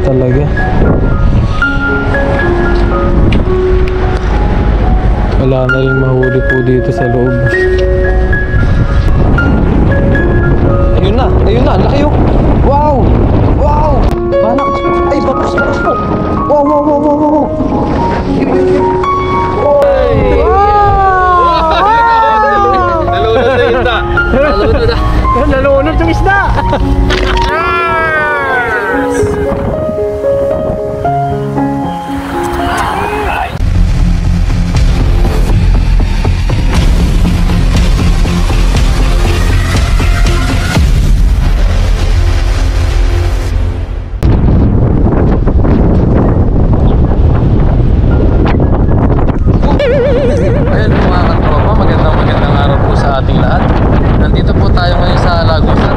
talaga. Wala na rin mahuli po dito sa loob. Ayun na, laki yun. Wow! Wow! Anak! Ay, bakas po! Wow, wow, wow, wow, wow! Nalunod na isda! Nalunod yung isda! Ayan po mga katropa, magandang araw po sa ating lahat. Nandito po tayo ngayon sa Lagusan.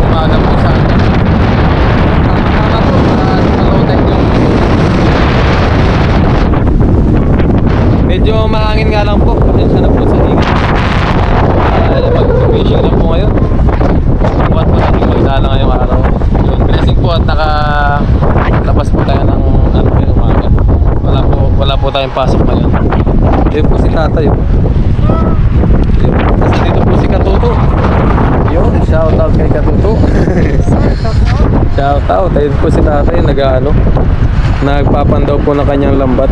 Umaga po sa atin. Medyo mahangin nga lang po. Pasensya na po sa ingat. Mag-fishing lang po ngayon. Buwan po natin magdala ngayong araw. Yun, blessing po at nakalabas po tayo ng umaga. Wala po tayong pasok ngayon. Yun po si tatay. Kasi dito po si Katuto. Yun, shout out kay Katuto. Shout out. Ayun po si tatay nagpapandaw po ng kanyang lambat.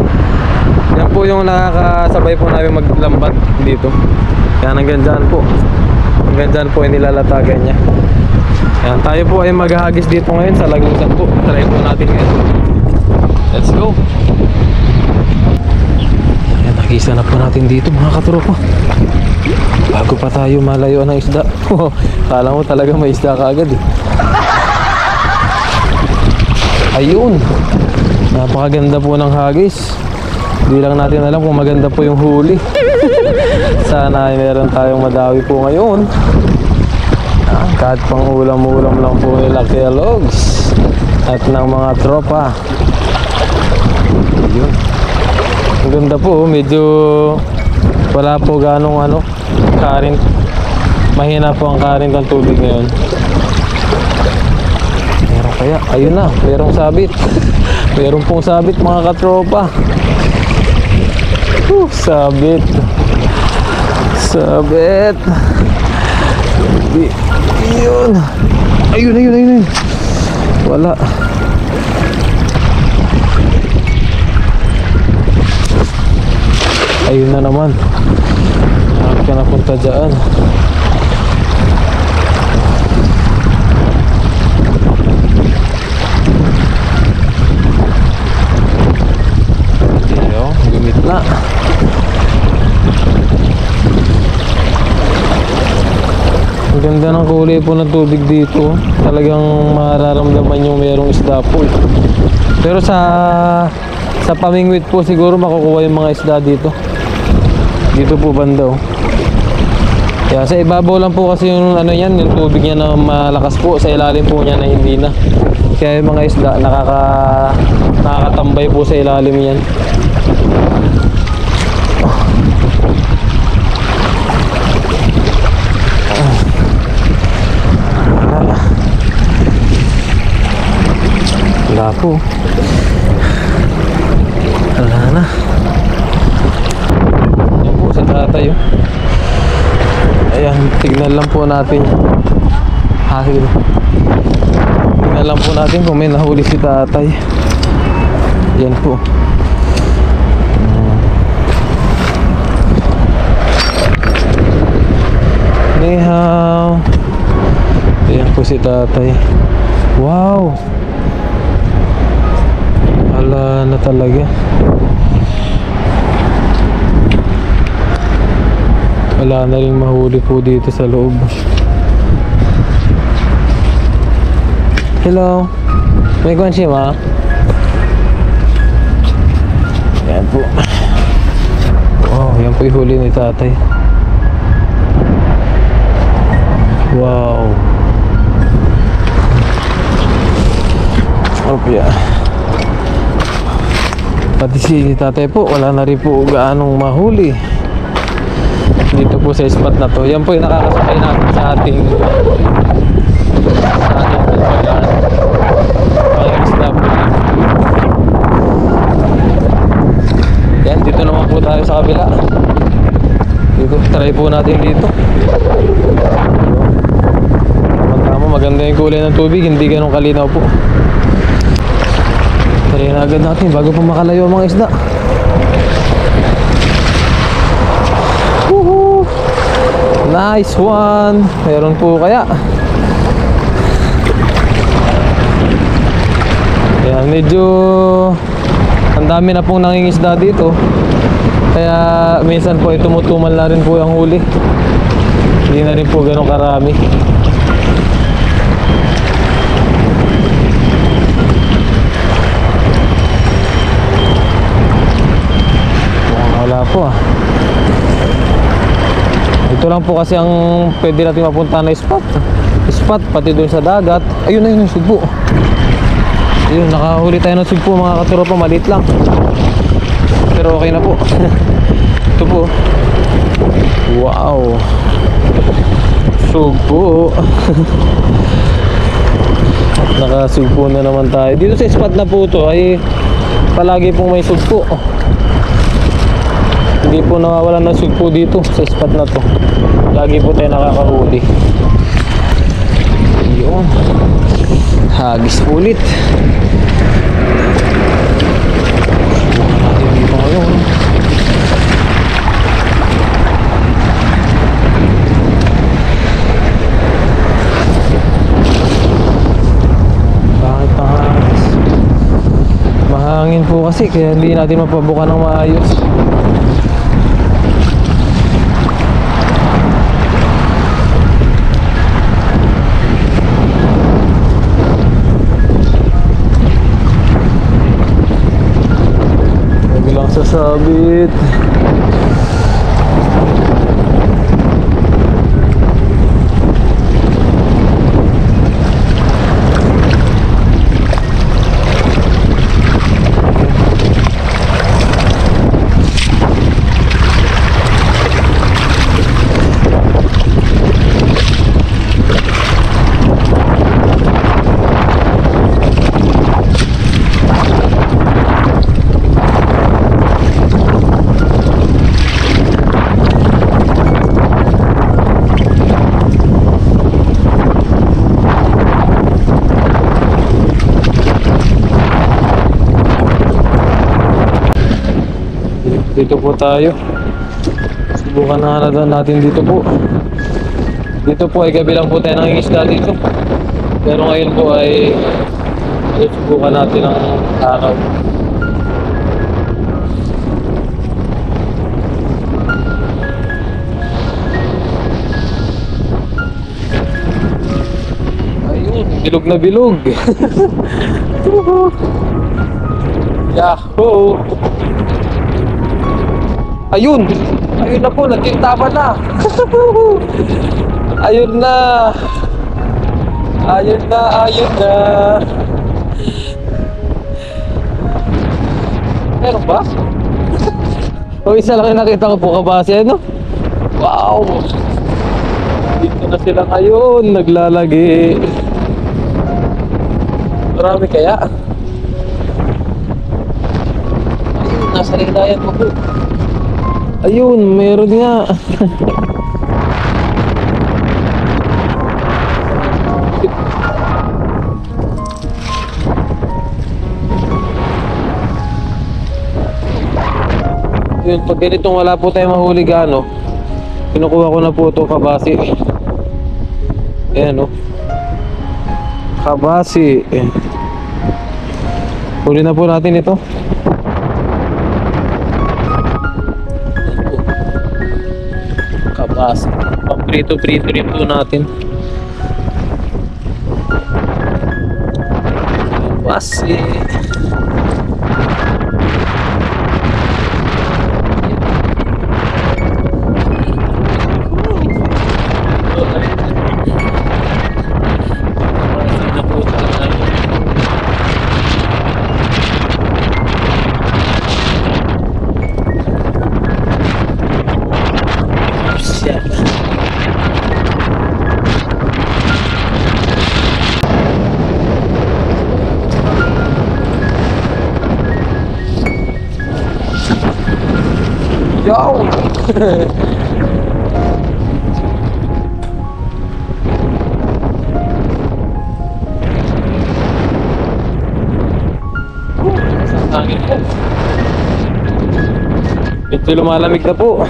Yan po yung nakakasabay po namin maglambat dito. Yan hanggang dyan po. Hanggang dyan po ay nilalatagan niya. Yan, tayo po ay maghahagis dito ngayon sa Lagusan po. Try po natin ngayon. Let's go. Yan, nakisa na po natin dito mga katropa. Bago pa tayo malayo ng isda. Kala mo talaga may isda kaagad eh. Ayun, napakaganda po ng hagis. Hindi lang natin alam kung maganda po yung huli. Sana ay meron tayong madawi po ngayon. Kahit pang ulam-ulam lang po nila kaya logs at ng mga tropa. Ayun, ang ganda po. Medyo wala po ganong current. Mahina po ang current ng tubig ngayon. Meron kaya, ayun na, merong sabit. Meron pong sabit mga katropa. Sabit. Ayun. Ayun. Wala. Ayun na naman. Bakit ka napunta dyan? Ayun, gumit na. Ang ganda ng kulay po ng tubig dito. Talagang mararamdaman yung merong isda po. Pero sa Pamingwit po siguro makukuha yung mga isda dito. Dito po banda. Kaya sa ibabaw lang po kasi yung yung tubig niya na malakas po. Sa ilalim po niya na hindi na. Kaya yung mga isda nakakatambay po sa ilalim niyan. Wala po. Wala na. Yan po si tatay. Ayan, tignan lang po natin. Tignan lang po natin kung may nahuli si tatay. Yan po. Nihaw. Ayan po si tatay. Wow. Wala na talaga. Wala na rin mahuli po dito sa loob. Hello. May kwansi ma? Yan po. Wow, yan po yung huli ni tatay. Wow. Opya. Pati si tatay po, wala na rin po gaanong mahuli dito po sa spot na to. Yan po yung nakakasakay natin sa ating pagbagaan. natin dito. Tama, maganda yung kulay ng tubig, hindi ganun kalinaw po. Try na agad natin bago pa makalayo ang mga isda. Woohoo! Nice one! Meron po kaya. Ayan, medyo ang dami na pong nangingisda dito. Kaya minsan po ay tumutumal na rin po yung huli. Hindi na rin po ganun karami. Wala po ah. Ito lang po kasi ang pwede natin mapunta na spot. Spot pati doon sa dagat. Ayun na yun yung sugpo. Ayun, nakahuli tayo ng sugpo mga katropa. Maliit lang, pero okay na po. Ito po. Wow, sugpo. Nakasugpo na naman tayo. Dito sa spot na po ito ay palagi pong may sugpo. Hindi po nawawalan ng sugpo dito sa spot na to. Lagi po tayo nakakahuli. Yun, hagis ulit. Subukan natin dito ngayon. Bakit mahangis? Mahangin po kasi kaya hindi natin mapabuka ng maayos. Sasabit. Dito po tayo. Subukan na natin dito po. Dito po ay gabi lang po tayo nangingisda dito. Pero ngayon po ay subukan natin ang araw. Ayun, bilog na bilog. Yahoo! Ayun! Ayun na po, nagkintaban na! Ayun na! Ayun na, ayun na! Meron ba? O isa lang yung nakita ko po kabase, ano? Wow! Dito na sila ngayon, naglalagi. Marami kaya? Ayun, nasa rindayan po po. Ayun, meron nga. Yun, pag ganitong wala po tayong mahuli gano, kinukuha ko na po ito kabasi. Ayan o. Kabasi. Huli na po natin ito. Kabasi. Pang-prito-prito rin po natin. Kabasi. Yo! Ito lumalamig na po.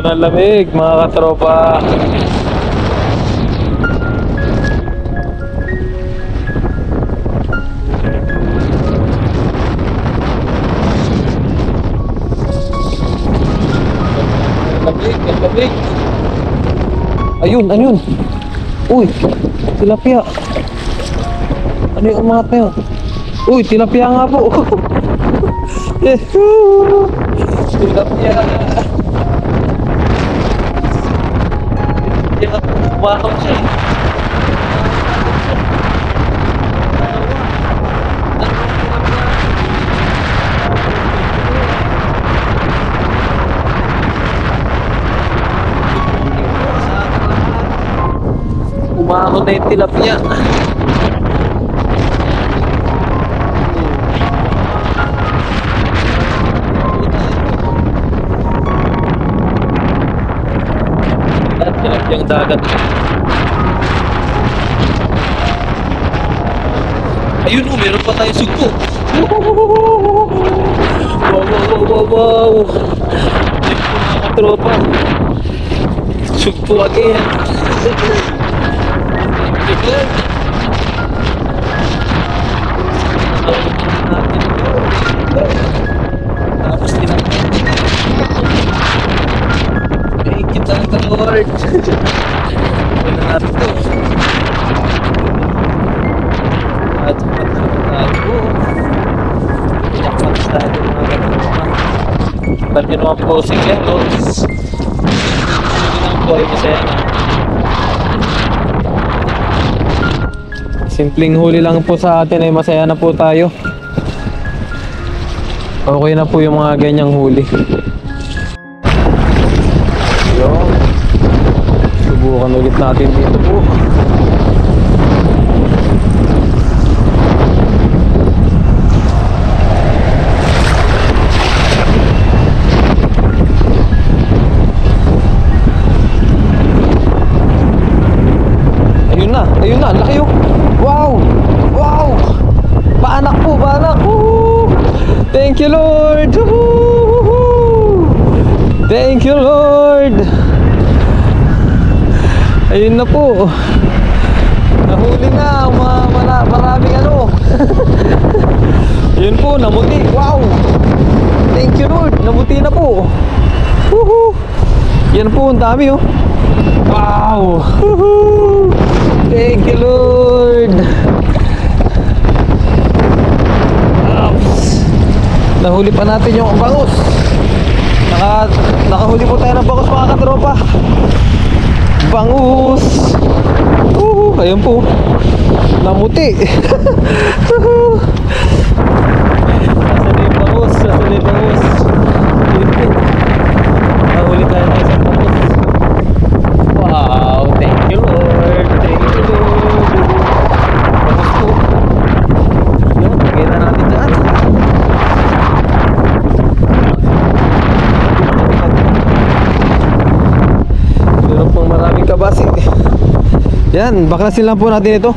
Lamig mga katropa. Lamig. Ayun, ayun. Uy, tilapia. Ano yung umangat na yun? Uy, tilapia nga po. Tilapia. Umakot siya eh. Umakot na yung tilapia. Tilapiyang dagat. Ayun oh, meron pa tayong sugpo. Wow. Sugpo mga katropa. Sugpo again. Tapos thank you talaga Lord. Wala natin to. At tayo. Jackpot tayo mga katropa. Ba't yun naman po si Keros? Hindi naman po ay masaya na. Simpleng huli lang po sa atin ay masaya na po tayo. Okay na po yung mga ganyang huli. Yun. Subukan ulit natin dito po. Ayun na, laki yun. Wow! Paanak po. Thank you Lord. Thank you Lord. Ayun na po. Nahuli na. Maraming ano. Ayun po, namuti. Wow! Thank you Lord. Namuti na po. Yan po, ang dami oh. Wow! Thank you Lord. Nahuli pa natin yung bangus. Nakahuli po tayo ng bangus mga katropa. Bangus. Ayun po. Namuti. Nasaan yung bangus? Ayun po. Nahuli tayo ng isang bangus. Wow, thank you Lord. Bangus po. Yun, lagay na natin dyan. Meron pong maraming kabasi. Yan, baklasin lang po natin ito.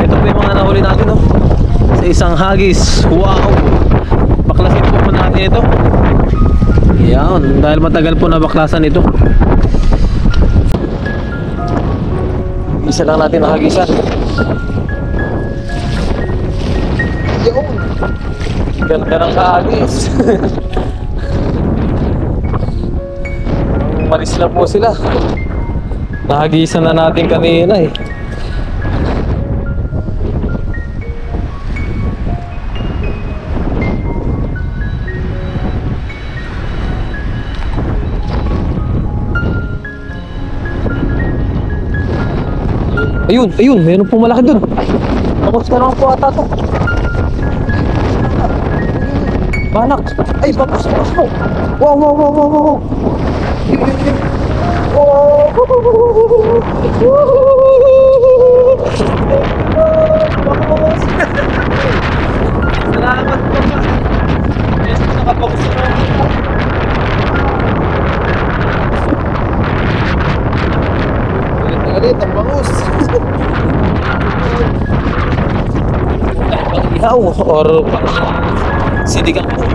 Ito po yung mga nahuli natin no? Sa isang hagis. Wow. Baklasin po natin ito. Yan, dahil matagal po na baklasan ito. Isa lang natin nahagisan. Yun. Ganda ng kahagis. Maris lang po sila. Nahagisan na natin kanina eh. Ayun, mayroon pong malaki dun. Bakos ka naman po ata to. Banak. Ay, bakos po. Wow. Bakos. Salamat po ba? Yes, nakapakos na. Ulit, ang bangus. ihaw or sinigang po.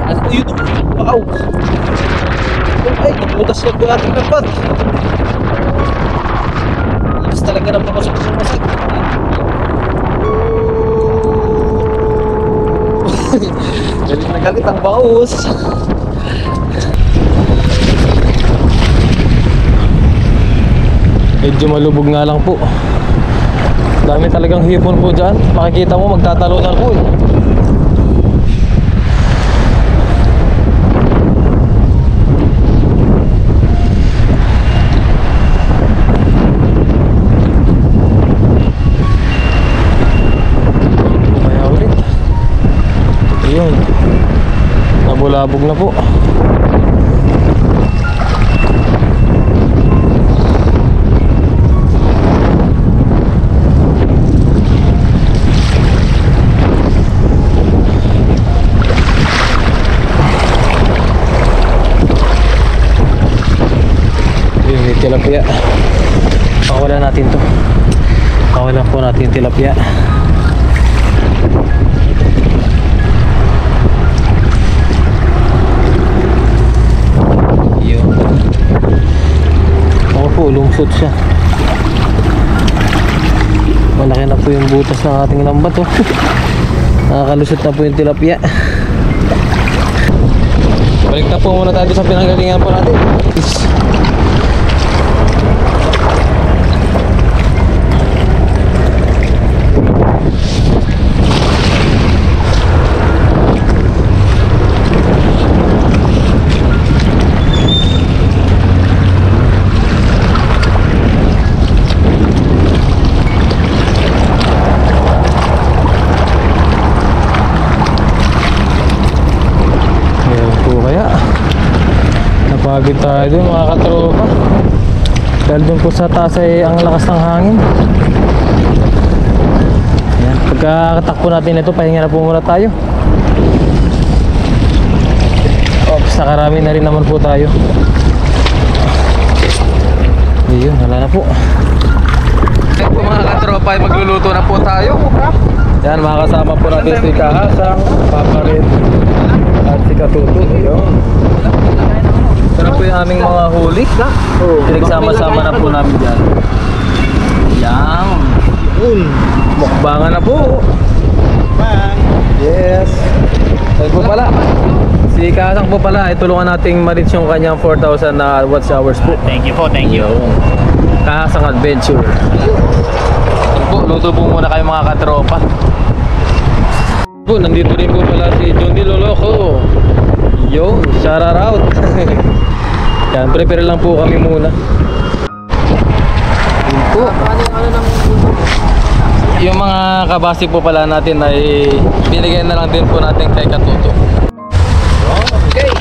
Ano po yun? Wow! Ay, nabutas na po ating dapat. Lakas talaga ng mga sumasag. Galit na galit ang baus. Medyo malubog nga lang po. Dami talagang hipon po dyan. Makikita mo magtatalunan po eh. Kaya ulit. Ayun. Nabulabog na po. Tilapia. Pakawalan natin to. Pakawalan po natin tilapia. Yun. Ako po, lungsot siya. Malaki na po yung butas ng ating lambat oh. Nakakalusot na po yung tilapia. Balik na po muna tayo sa pinanggalingan po natin. Napagod tayo dun mga katropa. Dahil dun po sa taas ay ang lakas ng hangin. Ayan. Pagkakatakpo natin ito, pahinga na po muna tayo. Oops, nakarami na rin naman po tayo. Ayun, wala na po. Ayan po mga katropa, ay magluluto na po tayo. Yan, mga kasama po natin si Kahasang, Papa Red at si Katuto. Ayun. Pero po yung aming mga huli. Pinagsama-sama na po namin dyan. Yan. Mukbangan na po. Yes. Ayun po pala. Si Kasang po pala, itulungan nating ma-reach yung kanyang 4,000 na watch hours po. Thank you po, thank you. Kasang Adventure. Ayun po, luto po muna kayo mga katropa. Po, nandito rin po pala si Johnny Loloco. Yo, shout out. Yan, prepare lang po kami muna. Yun po. Yung mga kabasik po pala natin ay binigay na lang din po natin kay Katuto. Okay.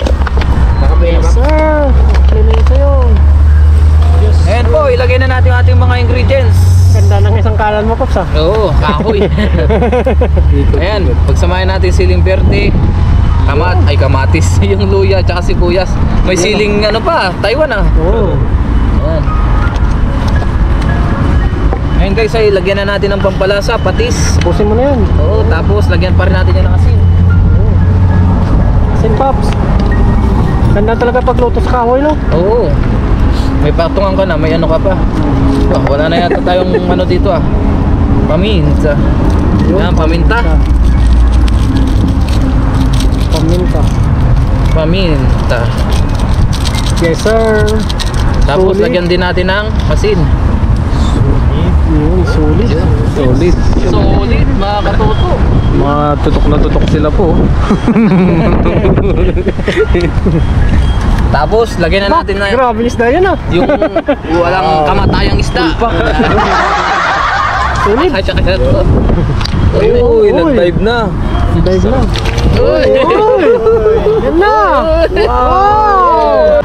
Yes, sir. Liniso yun. Ayan po, ilagay na natin yung ating mga ingredients. Ganda ng isang kalan mo, Pops, ah. Oo, kahoy. Ayan, pagsamahin natin siling verde, kamatis, yung luya, tsaka sibuyas. May siling ano pa, Taiwan ah. Oo. Ayan. Ngayon guys, ay lagyan na natin ng pampalasa, patis. Pusin mo na yan. Oo, tapos lagyan pa rin natin yan ng asin. Asin, Pops. Ganda talaga pagluto sa kahoy, no? Oo. May patungan ka na, may ano ka pa. Wala na yata tayong ano dito ah. Paminta. Yan, paminta. Paminta. Yes, sir. Tapos Sulit. lagyan din natin ng asin. Yun, sulit. Solid. Solid, mga katuto. Mga tutok na tutok sila po. Tapos lagyan na natin na Grabe isda yan, ah. yung walang kamatayang isda. Sulit. Ay, tsaka ito. Uy, nag-dive na. Dive na. Uy! Yan na. Wow.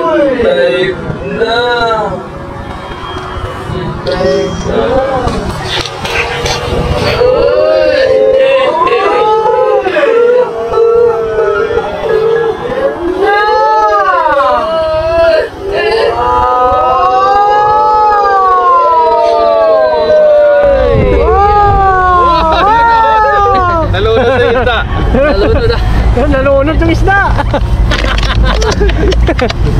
Nag-dive na. Bunot yung isda.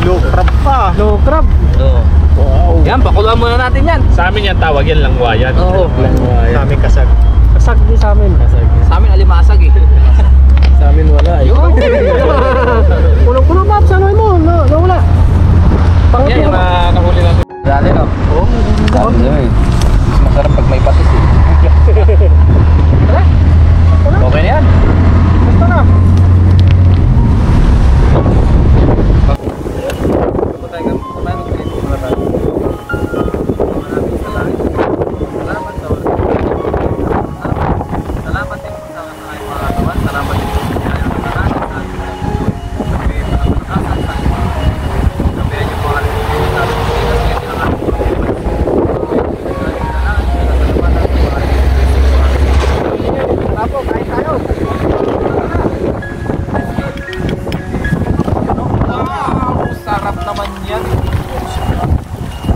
Low crab pa. Low crab. Oo. Wow. Yan, pakuluan muna natin yan. Sa amin yan tawag yan langwayan. Oo. Langwayan. Sa amin kasag. Kasag din sa amin. Sa amin alimasag eh. Sa amin wala eh. Kulong-kulong map, sanoy mo. Nawala. Yan yung nahuli natin. Dali no? Oo. Dali nyo eh. Mas masarap pag may patis eh. Okay na yan. Basta na. Sarap naman yan.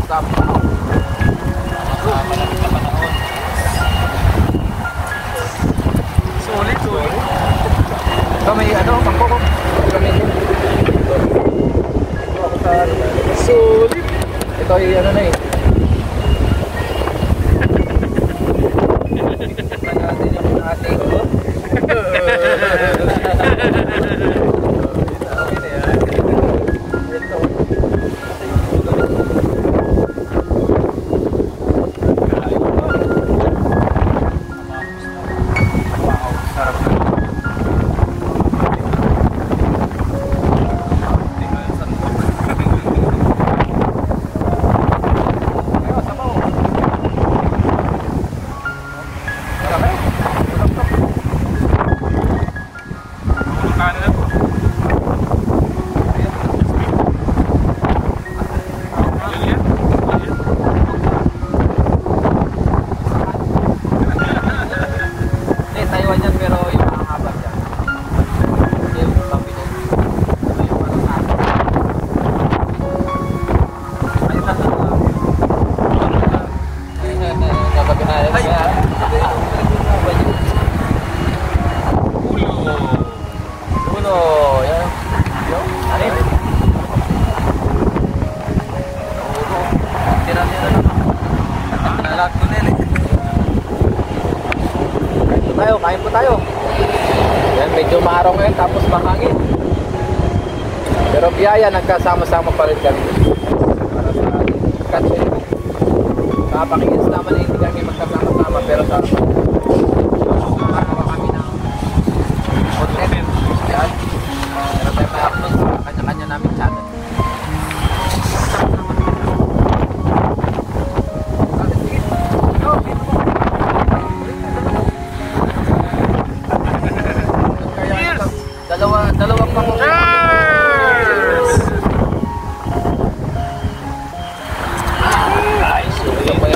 Sarap. Solid. Kami ano, pangkoko. Kami din. Solid. Ito ay ano na eh. Tingnan natin yung ating Taiwan yan pero yung mga haba dyan. Yung pambili. Yung ano sa akin. Ayun na sa napaganalan siya. Ulo. Yan. Ano yun? Ulo. Tira-tira na. Nalak ko nila. Kain po tayo. Yan, medyo maaraw ngayon tapos mahangin. Pero biyaya, nagkasama-sama pa rin kami. Para sa ating catch. Kapakingis naman na hindi kami magkasama-sama pero sa makakawa kami ng content. Yan. Pero tayo ma-upload sa kanya-kanya namin channel. Dalawang pang cheers! Nice.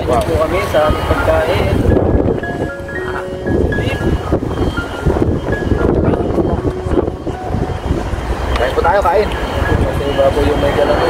Wow. Po kami sa aming pagkain. Kain po tayo, kain. Kasi baboy yung may galaman.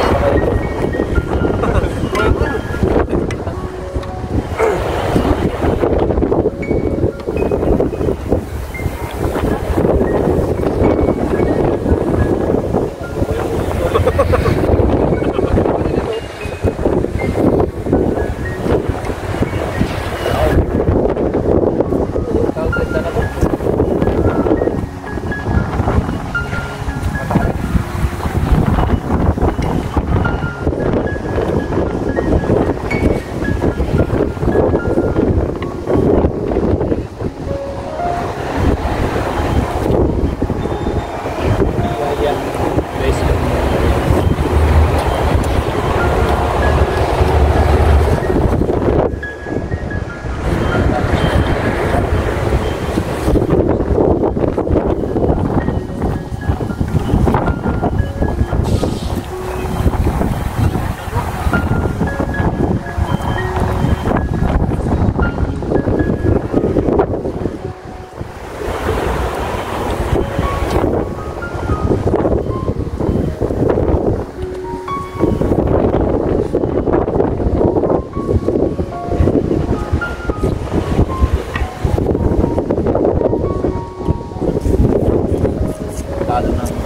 ng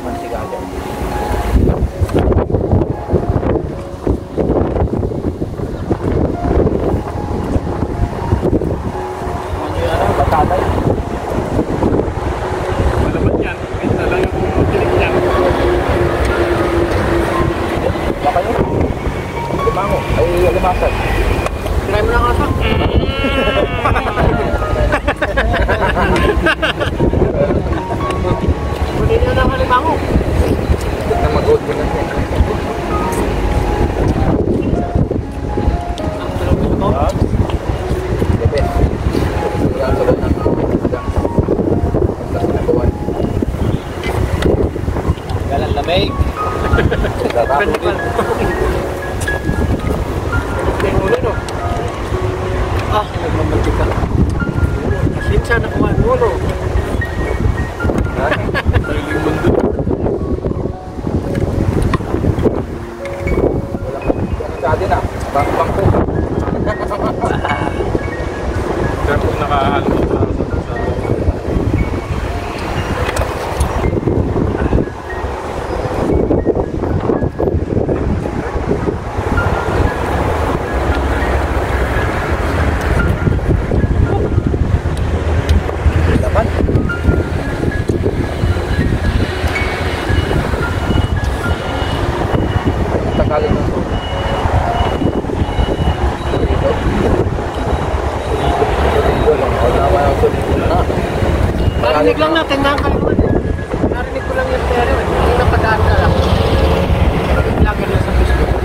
mansigagan. Ano yun, ano? Batatay? Malaman yan. Ito lang yung tinik niya. Baka yun? Alimango. Ay, alimasan. Try mo na kasa. Kunin nyo ng halimango. Huwag na mag-hold mo na siya. Ang tulog nito ko. Bebe. Sigurado sa loob ng hanggang. Pagkas na buwan. Galang lamig. Sarap Ganda din. pa. Yung ulo no. Ah, nagmamantika. Sinsa na kuha ang ulo. Ha? Yung mundo. Ano sa atin ah? Bangko. Kaya kung nakahalo sa Laban. Tagalog ng to. Solito. Solito lang. Wala naman ang solito na. Narinig lang natin na ang kalimutan. Narinig ko lang yung pero eh. Hindi napadaan ka lang. Narinig lang yun sa Facebook.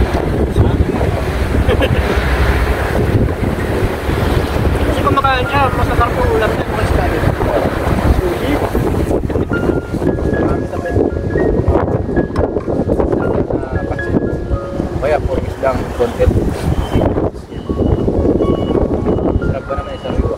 Kasi kumakain siya, masasarap yung ulam niya. Mas kali. Sushi. Marami sa pet. Pansin. Kaya puro islang content. Sarap ba naman isang riwa?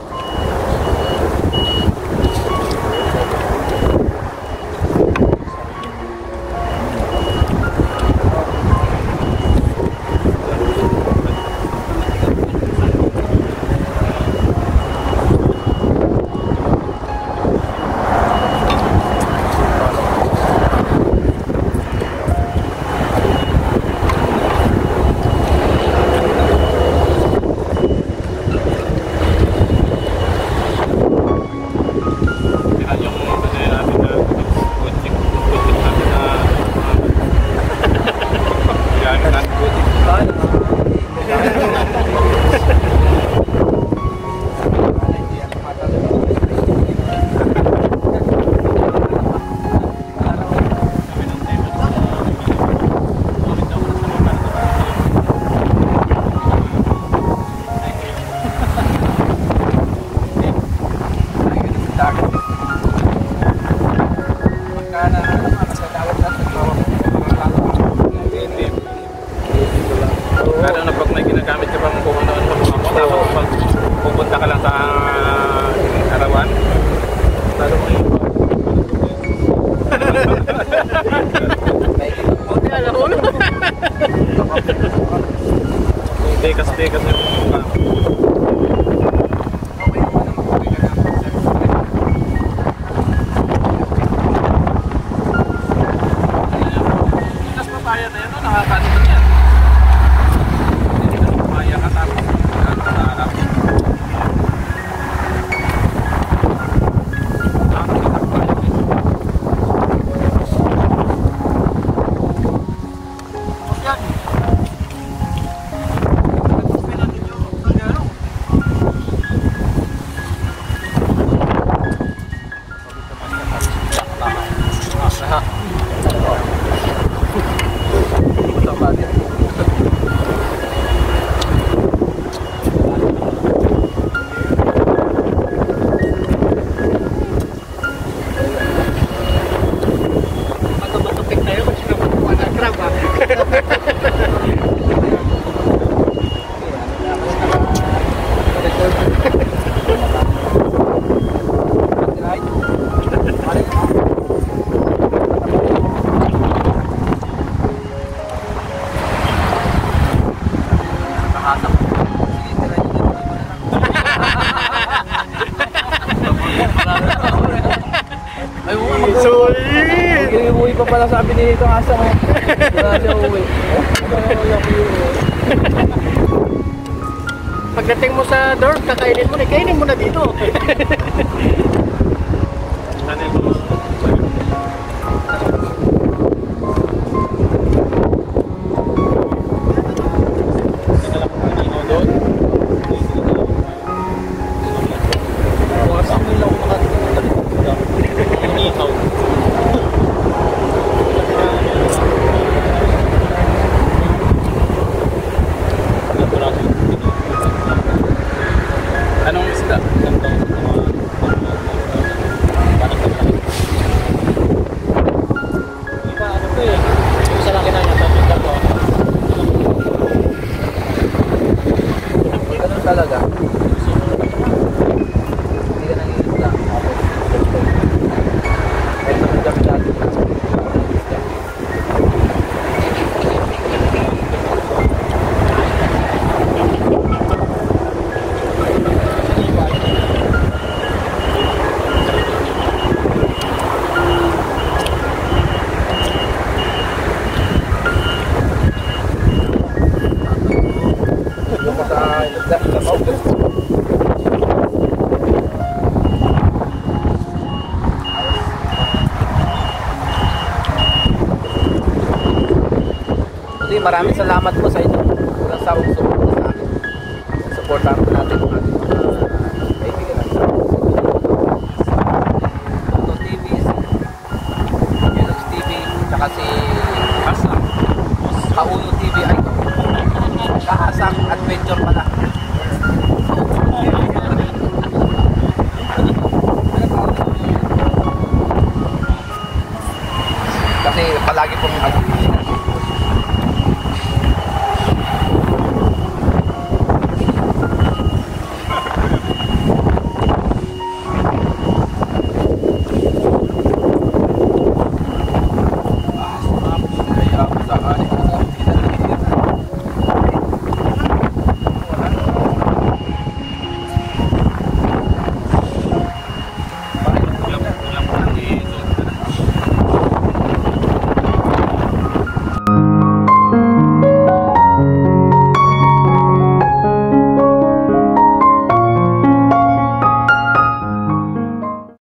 Solid! Uuwi pa pala sabi ni Nito Asa ko. Wala siya uuwi. Pagdating mo sa door, kakainin mo na. Kainin mo na dito. Ano yung mga anong isda? Ganun talaga. Hindi ka nangingisda. Kahit naman dami-dami. Yung sa isda, sabaw. Hindi, maraming salamat po sa inyo. Walang sawang suporta sa akin. Supportahan po natin ang ating mga kaibigan at Toto TV, Yellows TV, tsaka si Kauno TV ay Kahasang Adventure pala. Kasi palagi pong